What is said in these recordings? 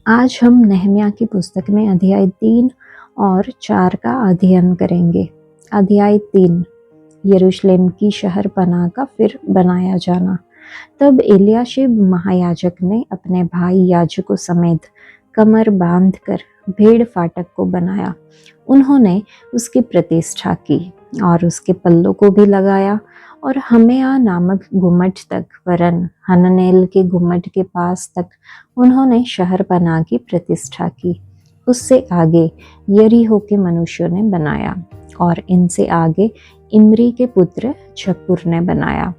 आज हम नहम्याह की पुस्तक में अध्याय 3 और 4 का अध्ययन करेंगे। अध्याय 3, यरूशलेम की शहरपनाह का फिर बनाया जाना। तब एलियाशिब महायाजक ने अपने भाई याजकों समेत कमर बांधकर भेड़ फाटक को बनाया। उन्होंने उसकी प्रतिष्ठा की और उसके पल्लों को भी लगाया और हमेया नामक गुम्मट तक, वरन हननेल के गुम्मट के पास तक उन्होंने शहरपनाह की प्रतिष्ठा की। उससे आगे यरीहो के मनुष्यों ने बनाया और इनसे आगे इमरी के पुत्र छक्कुर ने बनाया।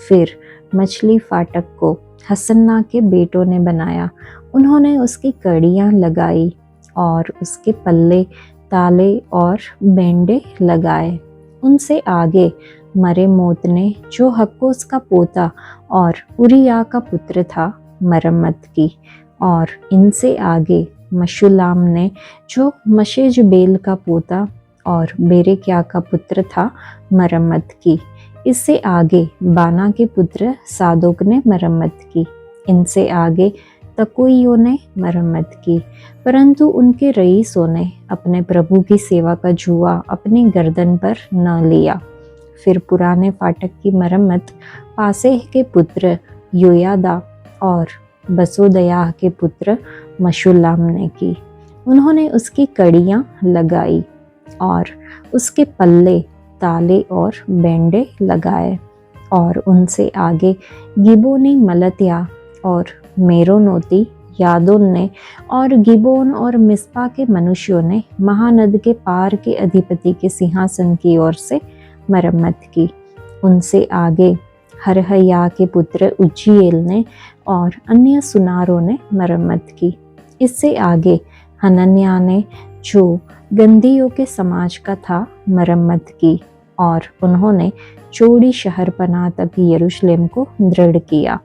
फिर मछली फाटक को हसन्ना के बेटों ने बनाया। उन्होंने उसकी कड़ियां लगाई और उसके पल्ले, ताले और बेंडे लगाए। उनसे आगे मरेमोत ने, जो हक्कोस का पोता और उरिया का पुत्र था, मरम्मत की। और इनसे आगे मशुल्लाम ने, जो मशेजबेल का पोता और बेरेक्या का पुत्र था, मरम्मत की। इससे आगे बाना के पुत्र सादोक ने मरम्मत की। इनसे आगे तकोइयों ने मरम्मत की, परंतु उनके रईसों ने अपने प्रभु की सेवा का जुआ अपनी गर्दन पर न लिया। फिर पुराने फाटक की मरम्मत पासेह के पुत्र योयादा और बसोदयाह के पुत्र मशुल्लाम ने की। उन्होंने उसकी कड़ियां लगाई और उसके पल्ले, ताले और बेंडे लगाए। और उनसे आगे गिबोनी मलत्या और मेरोनोती यादोन ने और गिबोन और मिस्पा के मनुष्यों ने महानद के पार के अधिपति के सिंहासन की ओर से मरम्मत की। उनसे आगे हरहया के पुत्र उज्जीएल ने और अन्य सुनारों ने मरम्मत की। इससे आगे हनन्याह ने, जो गंधियों के समाज का था, मरम्मत की और उन्होंने चौड़ी शहरपनाह तक यरूशलेम को दृढ़ किया।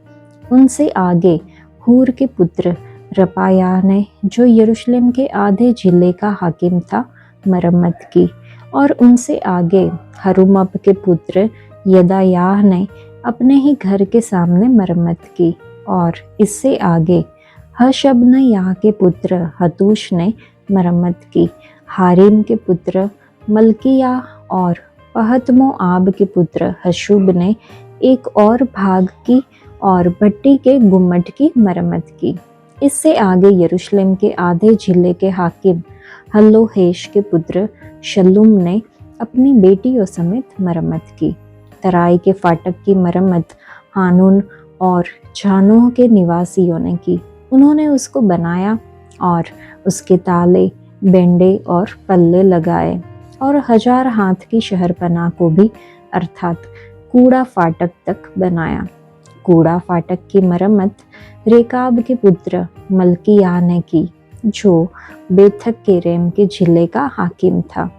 उनसे आगे हूर के पुत्र रपायाह ने, जो यरूशलेम के आधे जिले का हाकिम था, मरम्मत की। और उनसे आगे हरुमप के पुत्र यदायाह ने अपने ही घर के सामने मरम्मत की। और इससे आगे हशबनयाह के पुत्र हतूश ने मरम्मत की। हारिम के पुत्र मल्किया और पहतमोआब के पुत्र हशुब ने एक और भाग की और भट्टी के गुम्मट की मरम्मत की। इससे आगे यरूशलेम के आधे जिले के हाकिम हल्लोहेश के पुत्र शल्लूम ने अपनी बेटियों समेत मरम्मत की। तराई के फाटक की मरम्मत हानून और जानोह के निवासियों ने की। उन्होंने उसको बनाया और उसके ताले, बेंडे और पल्ले लगाए। और 1000 हाथ की शहरपनाह को भी, अर्थात कूड़ा फाटक तक बनाया। कूड़ा फाटक की मरम्मत रेकाब के पुत्र मल्कियाह ने की, जो बेथक के रेम के जिले का हाकिम था।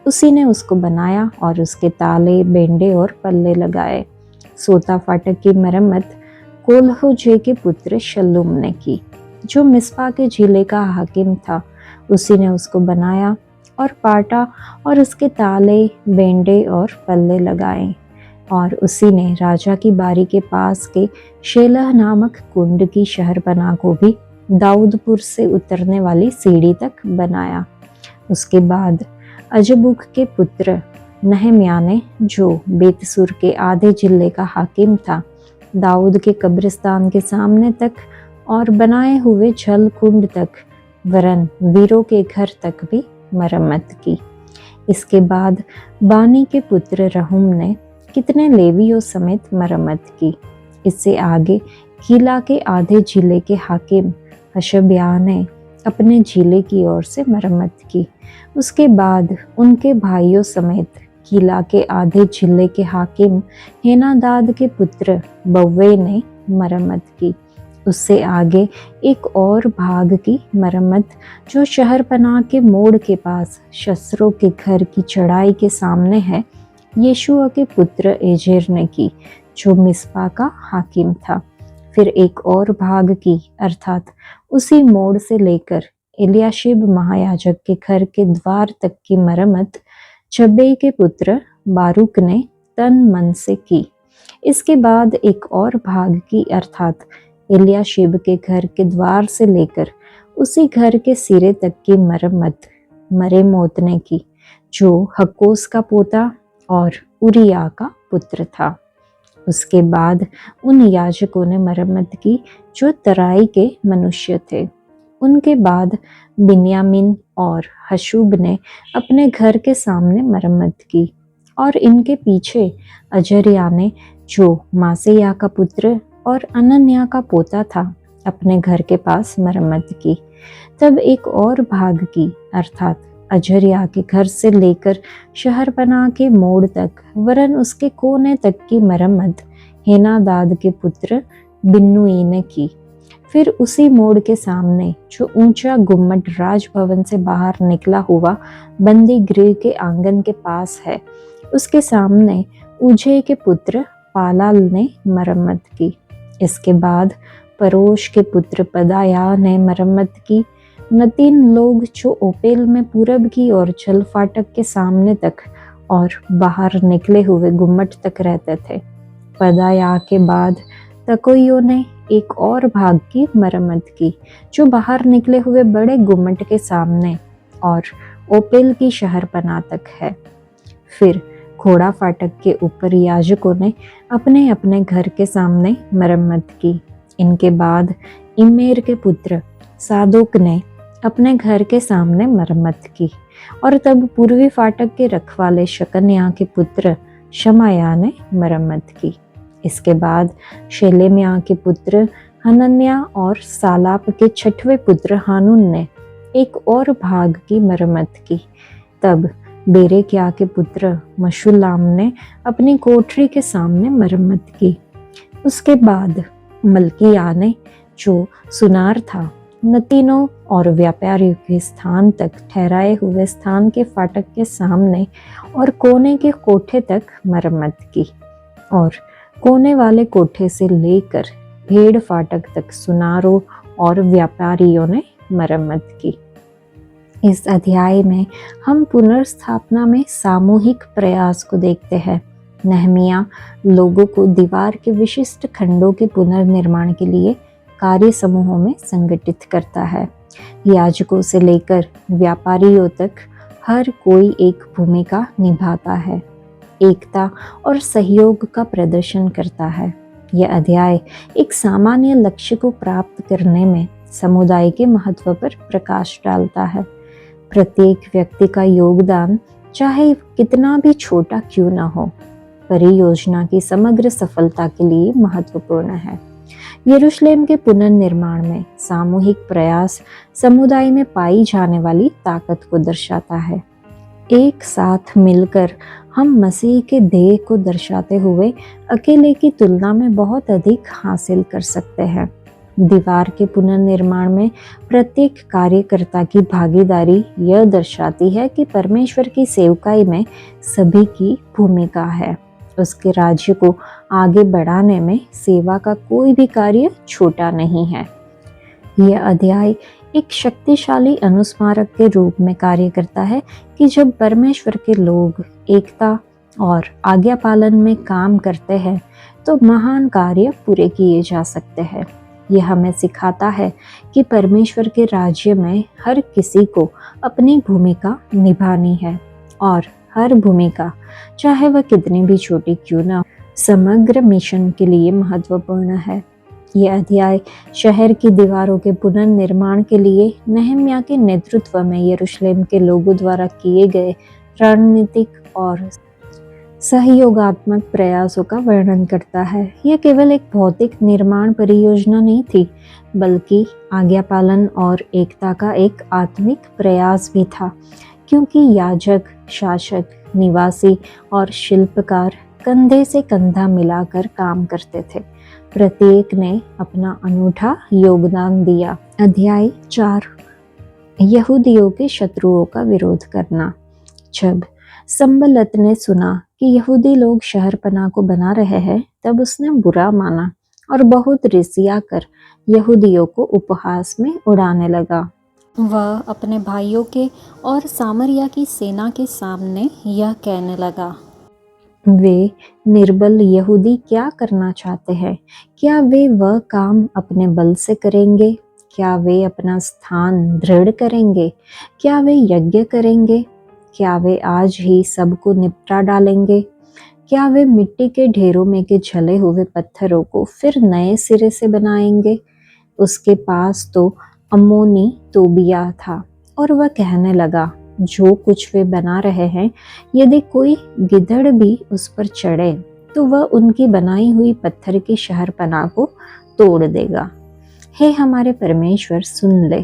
उसी ने उसको बनाया और उसके ताले, बेंडे और पल्ले लगाए। सोता फाटक की मरम्मत कोल्होजे के पुत्र शल्लूम ने की, जो मिस्पा के जिले का हाकिम था। उसी ने उसको बनाया और पाटा और उसके ताले, बेंडे और पल्ले लगाए। और उसी ने राजा की बारी के पास के शेलह नामक कुंड की शहरपनाह को भी दाऊदपुर से उतरने वाली सीढ़ी तक बनाया। उसके बाद अजबूक के पुत्र नहम्याह ने, जो बेतसुर के आधे जिले का हाकिम था, दाऊद के कब्रिस्तान के सामने तक और बनाए हुए जल कुंड तक, वरन वीरों के घर तक भी मरम्मत की। इसके बाद बानी के पुत्र रहूम ने कितने लेवियों समेत मरम्मत की। इससे आगे कीला के आधे जिले के हाकिम हशब्याह ने अपने जिले की ओर से मरम्मत की। उसके बाद उनके भाइयों समेत कीला के आधे जिले के हाकिम हेनादाद के पुत्र बव्वे ने मरम्मत की। उससे आगे एक और भाग की मरम्मत, जो शहरपनाह के मोड़ के पास शस्त्रों के घर की चढ़ाई के सामने है, यीशुआ के पुत्र एजेर ने की, जो मिस्पा का हाकिम था। फिर एक और भाग की, अर्थात उसी मोड़ से लेकर एलियाशिब महायाजक के घर के द्वार तक की मरम्मत चब्बे के पुत्र बारूक ने तन मन से की। इसके बाद एक और भाग की, अर्थात एलियाशिब के घर के द्वार से लेकर उसी घर के सिरे तक की मरम्मत मरेमोत ने की, जो हक्कोस का पोता और उरिया का पुत्र था। उसके बाद उन याजकों ने मरम्मत की जो तराई के मनुष्य थे। उनके बाद बिन्यामीन और हशूब ने अपने घर के सामने मरम्मत की, और इनके पीछे अजर्या ने, जो मासेया का पुत्र और अनन्या का पोता था, अपने घर के पास मरम्मत की। तब एक और भाग की, अर्थात अजर्या के घर से लेकर शहरपनाह के मोड़ तक, वरन उसके कोने तक की मरम्मत हेनादाद के पुत्र बिन्नुई ने की। फिर उसी मोड़ के सामने, जो ऊंचा गुम्मट राजभवन से बाहर निकला हुआ बंदी गृह के आंगन के पास है, उसके सामने उजे के पुत्र पालाल ने मरम्मत की। इसके बाद परोश के पुत्र पदाया ने मरम्मत की। न 3 लोग जो ओपेल में पूरब की ओर जल फाटक के सामने तक और बाहर निकले हुए गुम्मट तक रहते थे। पदाया के बाद तकोइयों ने एक और भाग की मरम्मत की, जो बाहर निकले हुए बड़े गुम्मट के सामने और ओपेल की शहरपनाह तक है। फिर घोड़ा फाटक के ऊपर याजकों ने अपने अपने घर के सामने मरम्मत की। इनके बाद इमेर के पुत्र सादोक ने अपने घर के सामने मरम्मत की, और तब पूर्वी फाटक के रखवाले शकन्या के पुत्र शमाया ने मरम्मत की। इसके बाद शेलेम्या के पुत्र हनन्या और सालाप के 6वें पुत्र हानून ने एक और भाग की मरम्मत की। तब बेरेक्या के पुत्र मशुल्लाम ने अपनी कोठरी के सामने मरम्मत की। उसके बाद मल्किया ने, जो सुनार था, नतीनों और व्यापारियों के स्थान तक ठहराए हुए स्थान के फाटक के सामने और कोने के कोठे तक मरम्मत की, और कोने वाले कोठे से लेकर भेड़ फाटक तक सुनारों और व्यापारियों ने मरम्मत की। इस अध्याय में हम पुनर्स्थापना में सामूहिक प्रयास को देखते हैं। नहमिया लोगों को दीवार के विशिष्ट खंडों के पुनर्निर्माण के लिए कार्य समूहों में संगठित करता है। याजकों से लेकर व्यापारियों तक हर कोई एक भूमिका निभाता है, एकता और सहयोग का प्रदर्शन करता है। यह अध्याय एक सामान्य लक्ष्य को प्राप्त करने में समुदाय के महत्व पर प्रकाश डालता है। प्रत्येक व्यक्ति का योगदान, चाहे कितना भी छोटा क्यों न हो, परियोजना की समग्र सफलता के लिए महत्वपूर्ण है। यरूशलेम के पुनर्निर्माण में सामूहिक प्रयास समुदाय में पाई जाने वाली ताकत को दर्शाता है। एक साथ मिलकर हम मसीह के देह को दर्शाते हुए अकेले की तुलना में बहुत अधिक हासिल कर सकते हैं। दीवार के पुनर्निर्माण में प्रत्येक कार्यकर्ता की भागीदारी यह दर्शाती है कि परमेश्वर की सेवकाई में सभी की भूमिका है। उसके राज्य को आगे बढ़ाने में सेवा का कोई भी कार्य छोटा नहीं है। यह अध्याय एक शक्तिशाली अनुस्मारक के रूप में कार्य करता है कि जब परमेश्वर के लोग एकता और आज्ञा पालन में काम करते हैं तो महान कार्य पूरे किए जा सकते हैं। यह हमें सिखाता है कि परमेश्वर के राज्य में हर किसी को अपनी भूमिका निभानी है, और हर भूमिका, चाहे वह कितनी भी छोटी क्यों ना हो, समग्र मिशन के लिए महत्वपूर्ण है। यह अध्याय शहर की दीवारों के पुनर्निर्माण के लिए नहम्या के नेतृत्व में यरूशलेम के लोगों द्वारा किए गए रणनीतिक और सहयोगात्मक प्रयासों का वर्णन करता है। यह केवल एक भौतिक निर्माण परियोजना नहीं थी, बल्कि आज्ञा पालन और एकता का एक आत्मिक प्रयास भी था, क्योंकि याजक, शासक, निवासी और शिल्पकार कंधे से कंधा मिलाकर काम करते थे। प्रत्येक ने अपना अनूठा योगदान दिया। अध्याय 4, यहूदियों के शत्रुओं का विरोध करना। जब संबलत ने सुना कि यहूदी लोग शहरपनाह को बना रहे हैं, तब उसने बुरा माना और बहुत रिसिया कर यहूदियों को उपहास में उड़ाने लगा। वह अपने भाइयों के और सामरिया की सेना के सामने यह कहने लगा, वे निर्बल यहूदी क्या करना चाहते हैं? क्या वे वह काम अपने बल से करेंगे? क्या वे अपना स्थान दृढ़ करेंगे? क्या वे यज्ञ करेंगे? क्या वे आज ही सबको निपटा डालेंगे? क्या वे मिट्टी के ढेरों में के जले हुए पत्थरों को फिर नए सिरे से बनाएंगे? उसके पास तो अम्मोनी तोबिया था और वह कहने लगा, जो कुछ वे बना रहे हैं, यदि कोई गिदड़ भी उस पर चढ़े तो वह उनकी बनाई हुई पत्थर की शहरपनाह को तोड़ देगा। हे हमारे परमेश्वर, सुन ले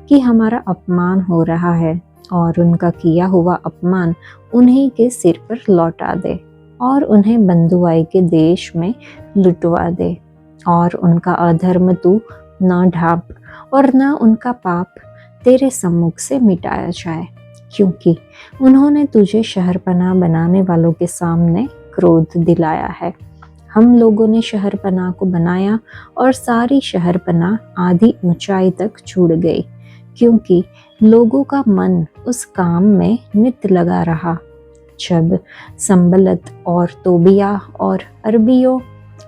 कि हमारा अपमान हो रहा है और उनका किया हुआ अपमान उन्हीं के सिर पर लौटा दे और उन्हें बंधुआई के देश में लुटवा दे। और उनका अधर्म तू न ढांप और न उनका पाप तेरे सम्मुख से मिटाया जाए, क्योंकि उन्होंने तुझे शहरपनाह बनाने वालों के सामने क्रोध दिलाया है। हम लोगों ने शहरपनाह को बनाया और सारी शहरपनाह आधी ऊंचाई तक जुड़ गई, क्योंकि लोगों का मन उस काम में नित लगा रहा। जब संबलत और तोबिया और अरबियों,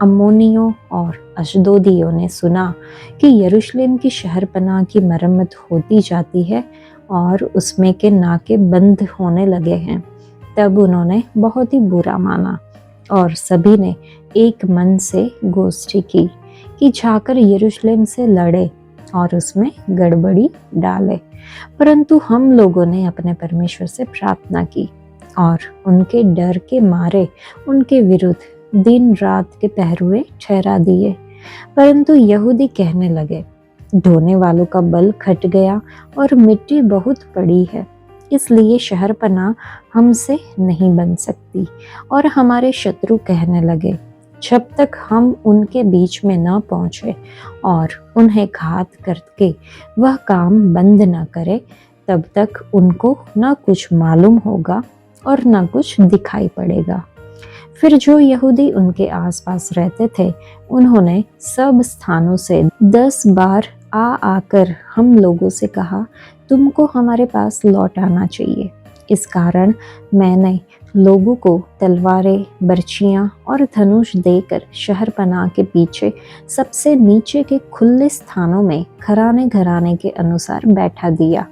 अम्मोनियों और अशदोदियों ने सुना कि यरूशलेम की शहरपनाह की मरम्मत होती जाती है और उसमें के नाके बंद होने लगे हैं, तब उन्होंने बहुत ही बुरा माना और सभी ने एक मन से गोष्ठी की कि जाकर यरूशलेम से लड़े और उसमें गड़बड़ी डाले। परंतु हम लोगों ने अपने परमेश्वर से प्रार्थना की और उनके डर के मारे उनके विरुद्ध दिन रात के पहरुए ठहरा दिए। परंतु यहूदी कहने लगे, ढोने वालों का बल खट गया और मिट्टी बहुत पड़ी है, इसलिए शहरपनाह हमसे नहीं बन सकती। और हमारे शत्रु कहने लगे, जब तक हम उनके बीच में न पहुंचे और उन्हें घात करके वह काम बंद न करे, तब तक उनको न कुछ मालूम होगा और न कुछ दिखाई पड़ेगा। फिर जो यहूदी उनके आसपास रहते थे, उन्होंने सब स्थानों से 10 बार आकर हम लोगों से कहा, तुमको हमारे पास लौट आना चाहिए। इस कारण मैंने लोगों को तलवारें, बर्छियां और धनुष देकर शहरपनाह के पीछे सबसे नीचे के खुले स्थानों में घराने घराने के अनुसार बैठा दिया।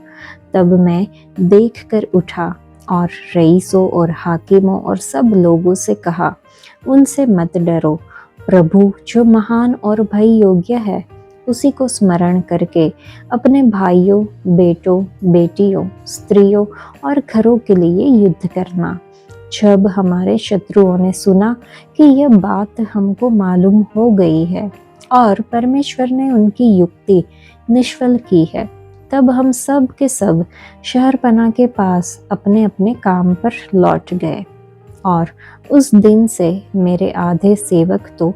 तब मैं देख कर उठा और रईसों और हाकिमों और सब लोगों से कहा, उनसे मत डरो। प्रभु जो महान और भय योग्य है, उसी को स्मरण करके अपने भाइयों, बेटों, बेटियों, स्त्रियों और घरों के लिए युद्ध करना। जब हमारे शत्रुओं ने सुना कि यह बात हमको मालूम हो गई है और परमेश्वर ने उनकी युक्ति निष्फल की है, तब हम सब के सब शहरपनाह के पास अपने अपने काम पर लौट गए। और उस दिन से मेरे आधे सेवक तो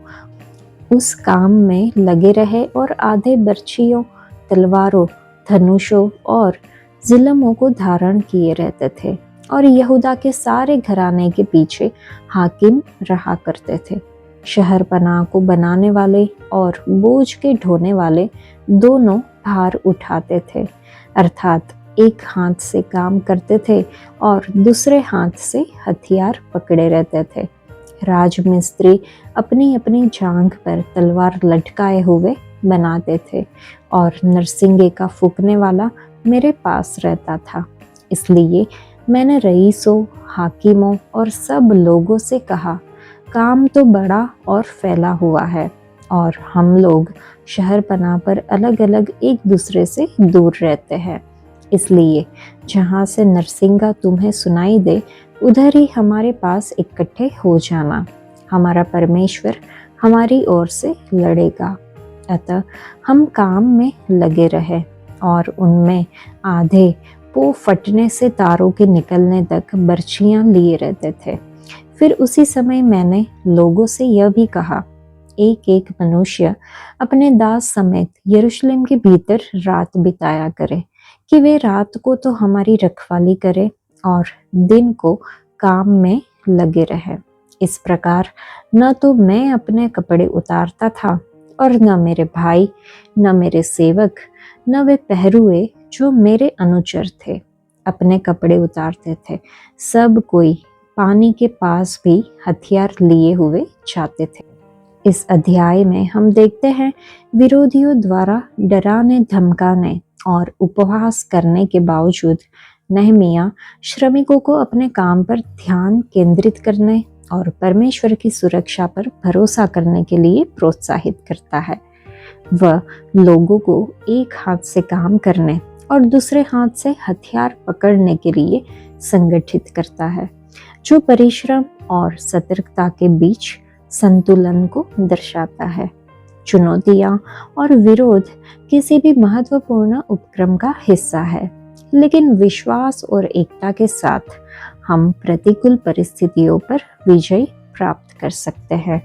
उस काम में लगे रहे और आधे बर्छियों, तलवारों, धनुषों और जिलमों को धारण किए रहते थे और यहूदा के सारे घराने के पीछे हाकिम रहा करते थे। शहरपनाह को बनाने वाले और बोझ के ढोने वाले दोनों भार उठाते थे, अर्थात एक हाथ से काम करते थे और दूसरे हाथ से हथियार पकड़े रहते थे। राजमिस्त्री अपनी अपनी जांघ पर तलवार लटकाए हुए बनाते थे और नरसिंगे का फूंकने वाला मेरे पास रहता था। इसलिए मैंने रईसों, हाकिमों और सब लोगों से कहा, काम तो बड़ा और फैला हुआ है और हम लोग शहरपनाह पर अलग अलग एक दूसरे से दूर रहते हैं। इसलिए जहाँ से नरसिंगा तुम्हें सुनाई दे, उधर ही हमारे पास इकट्ठे हो जाना। हमारा परमेश्वर हमारी ओर से लड़ेगा। अतः हम काम में लगे रहे और उनमें आधे पो फटने से तारों के निकलने तक बर्छियां लिए रहते थे। फिर उसी समय मैंने लोगों से यह भी कहा, एक एक मनुष्य अपने दास समेत यरूशलेम के भीतर रात बिताया करे, कि वे रात को तो हमारी रखवाली करे और दिन को काम में लगे रहे। इस प्रकार न तो मैं अपने कपड़े उतारता था और न मेरे भाई, न मेरे सेवक, न वे पहरुए जो मेरे अनुचर थे अपने कपड़े उतारते थे। सब कोई पानी के पास भी हथियार लिए हुए जाते थे। इस अध्याय में हम देखते हैं विरोधियों द्वारा डराने धमकाने और उपहास करने के बावजूद नहमिया श्रमिकों को अपने काम पर ध्यान केंद्रित करने और परमेश्वर की सुरक्षा पर भरोसा करने के लिए प्रोत्साहित करता है। वह लोगों को एक हाथ से काम करने और दूसरे हाथ से हथियार पकड़ने के लिए संगठित करता है, जो परिश्रम और सतर्कता के बीच संतुलन को दर्शाता है। चुनौतियां और विरोध किसी भी महत्वपूर्ण उपक्रम का हिस्सा है, लेकिन विश्वास और एकता के साथ हम प्रतिकूल परिस्थितियों पर विजय प्राप्त कर सकते हैं।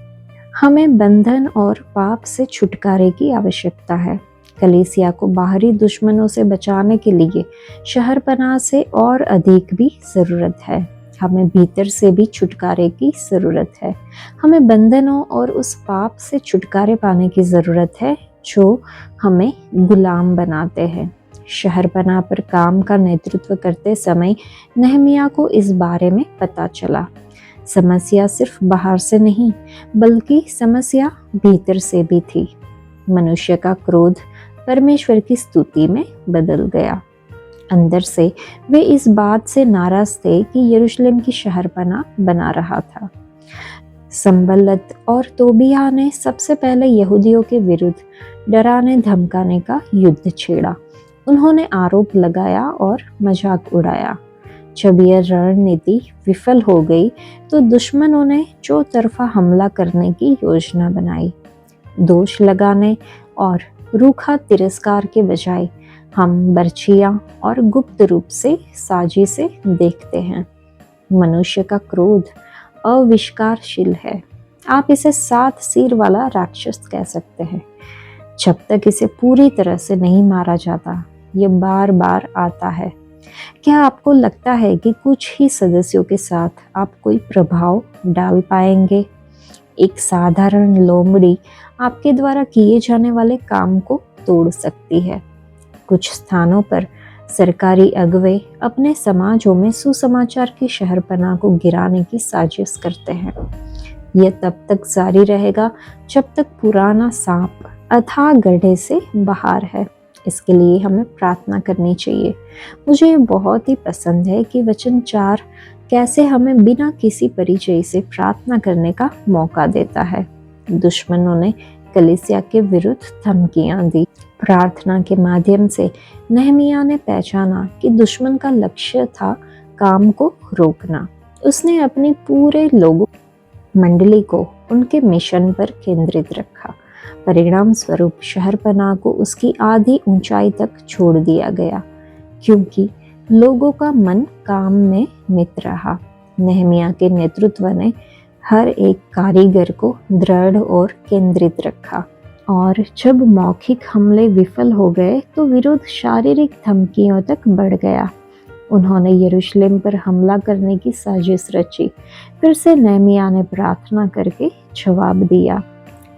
हमें बंधन और पाप से छुटकारे की आवश्यकता है। कलीसिया को बाहरी दुश्मनों से बचाने के लिए शहरपनाह से और अधिक भी जरूरत है। हमें भीतर से भी छुटकारे की जरूरत है। हमें बंधनों और उस पाप से छुटकारे पाने की जरूरत है जो हमें गुलाम बनाते हैं। शहरपनाह पर काम का नेतृत्व करते समय नहमिया को इस बारे में पता चला। समस्या सिर्फ बाहर से नहीं, बल्कि समस्या भीतर से भी थी। मनुष्य का क्रोध परमेश्वर की स्तुति में बदल गया। अंदर से वे इस बात से नाराज थे कि यरूशलेम की शहरपनाह बना रहा था। संबल्लत और तोबिया ने सबसे पहले यहूदियों के विरुद्ध डराने धमकाने का युद्ध छेड़ा। उन्होंने आरोप लगाया और मजाक उड़ाया। जब यह रणनीति विफल हो गई तो दुश्मनों ने चौतरफा हमला करने की योजना बनाई। दोष लगाने और रूखा तिरस्कार के बजाय हम बर्छियां और गुप्त रूप से साजिशें देखते हैं। मनुष्य का क्रोध अविष्कारशील है। आप इसे 7 सिर वाला राक्षस कह सकते हैं। जब तक इसे पूरी तरह से नहीं मारा जाता, ये बार बार आता है। क्या आपको लगता है कि कुछ ही सदस्यों के साथ आप कोई प्रभाव डाल पाएंगे? एक साधारण लोमड़ी आपके द्वारा किए जाने वाले काम को तोड़ सकती है। कुछ स्थानों पर सरकारी अगुवे अपने समाजों में सुसमाचार की शहरपनाह को गिराने की साजिश करते हैं। यह तब तक जारी रहेगा जब तक पुराना सांप अथाह गड्ढे से बाहर है। इसके लिए हमें प्रार्थना करनी चाहिए। मुझे बहुत ही पसंद है कि वचन 4 कैसे हमें बिना किसी परिचय से प्रार्थना करने का मौका देता है। दुश्मनों ने कलीसिया के विरुद्ध धमकियां दी। प्रार्थना के माध्यम से नहमिया ने पहचाना कि दुश्मन का लक्ष्य था काम को रोकना। उसने अपनी पूरे लोगों मंडली को उनके मिशन पर केंद्रित रखा। परिणाम स्वरूप शहरपनाह को उसकी आधी ऊंचाई तक छोड़ दिया गया, क्योंकि लोगों का मन काम में मित रहा। नहमिया के नेतृत्व ने हर एक कारीगर को दृढ़ और केंद्रित रखा, और जब मौखिक हमले विफल हो गए तो विरोध शारीरिक धमकियों तक बढ़ गया। उन्होंने यरूशलेम पर हमला करने की साजिश रची। फिर से नहमिया ने प्रार्थना करके जवाब दिया।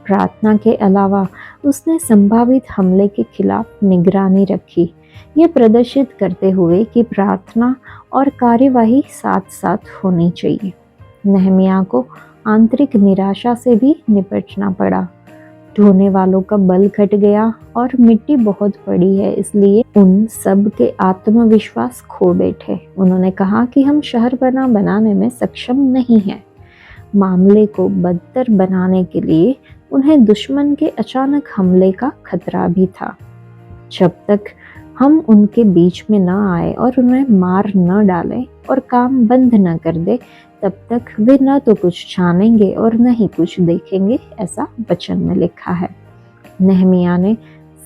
प्रार्थना के अलावा उसने संभावित हमले के खिलाफ निगरानी रखी, ये प्रदर्शित करते हुए कि प्रार्थना और कार्यवाही साथ साथ होनी चाहिए। नहमिया को आंतरिक निराशा से भी निपटना पड़ा। ढोने वालों का बल घट गया और मिट्टी बहुत पड़ी है, इसलिए उन सब के आत्मविश्वास खो बैठे। उन्होंने कहा कि हम शहरपनाह बनाने में सक्षम नहीं हैं। मामले को बदतर बनाने के लिए उन्हें दुश्मन के अचानक हमले का खतरा भी था। जब तक हम उनके बीच में न आए और उन्हें मार न डालें और काम बंद न कर दे, तब तक वे न तो कुछ जानेंगे और न ही कुछ देखेंगे, ऐसा वचन में लिखा है। नहमिया ने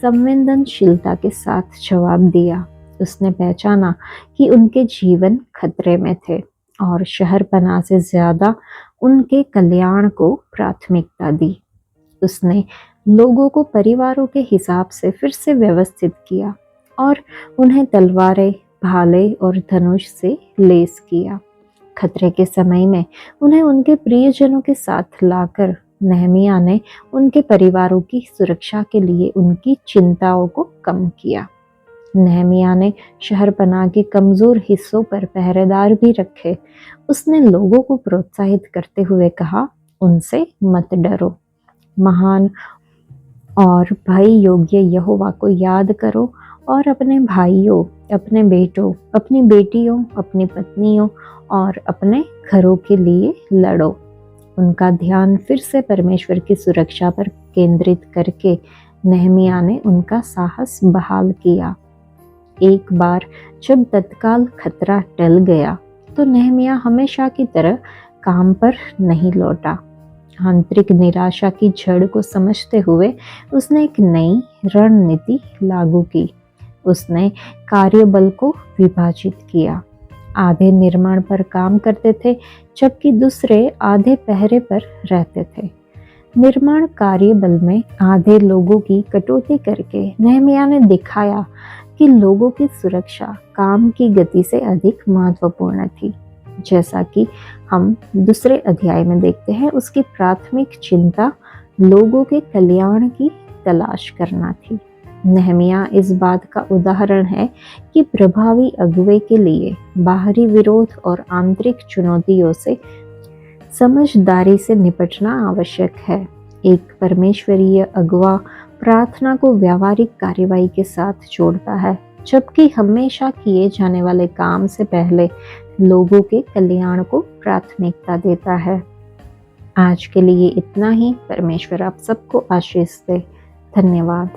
संवेदनशीलता के साथ जवाब दिया। उसने पहचाना कि उनके जीवन खतरे में थे और शहरपनाह से ज्यादा उनके कल्याण को प्राथमिकता दी। उसने लोगों को परिवारों के हिसाब से फिर से व्यवस्थित किया और उन्हें तलवारें, भाले और धनुष से लैस किया। खतरे के समय में उन्हें उनके प्रियजनों के साथ लाकर नहमिया ने उनके परिवारों की सुरक्षा के लिए उनकी चिंताओं को कम किया। नहमिया ने शहरपनाह के कमजोर हिस्सों पर पहरेदार भी रखे। उसने लोगों को प्रोत्साहित करते हुए कहा, उनसे मत डरो। महान और भय योग्य यहोवा को याद करो और अपने भाइयों, अपने बेटों, अपनी बेटियों, अपनी पत्नियों और अपने घरों के लिए लड़ो। उनका ध्यान फिर से परमेश्वर की सुरक्षा पर केंद्रित करके नेहमिया ने उनका साहस बहाल किया। एक बार जब तत्काल खतरा टल गया तो नेहमिया हमेशा की तरह काम पर नहीं लौटा। आंतरिक निराशा की जड़ को समझते हुए उसने एक नई रणनीति लागू की। उसने कार्यबल को विभाजित किया। आधे निर्माण पर काम करते थे जबकि दूसरे आधे पहरे पर रहते थे। निर्माण कार्यबल में आधे लोगों की कटौती करके नेहमिया ने दिखाया कि लोगों की सुरक्षा काम की गति से अधिक महत्वपूर्ण थी। जैसा कि हम दूसरे अध्याय में देखते हैं, उसकी प्राथमिक चिंता लोगों के कल्याण की तलाश करना थी। नेहमिया इस बात का उदाहरण है कि प्रभावी अगुवे के लिए बाहरी विरोध और आंतरिक चुनौतियों से समझदारी से निपटना आवश्यक है। एक परमेश्वरीय अगुवा प्रार्थना को व्यावहारिक कार्रवाई के साथ जोड़ता है, जबकि हमेशा किए जाने वाले काम से पहले लोगों के कल्याण को प्राथमिकता देता है। आज के लिए इतना ही। परमेश्वर आप सबको आशीष दे। धन्यवाद।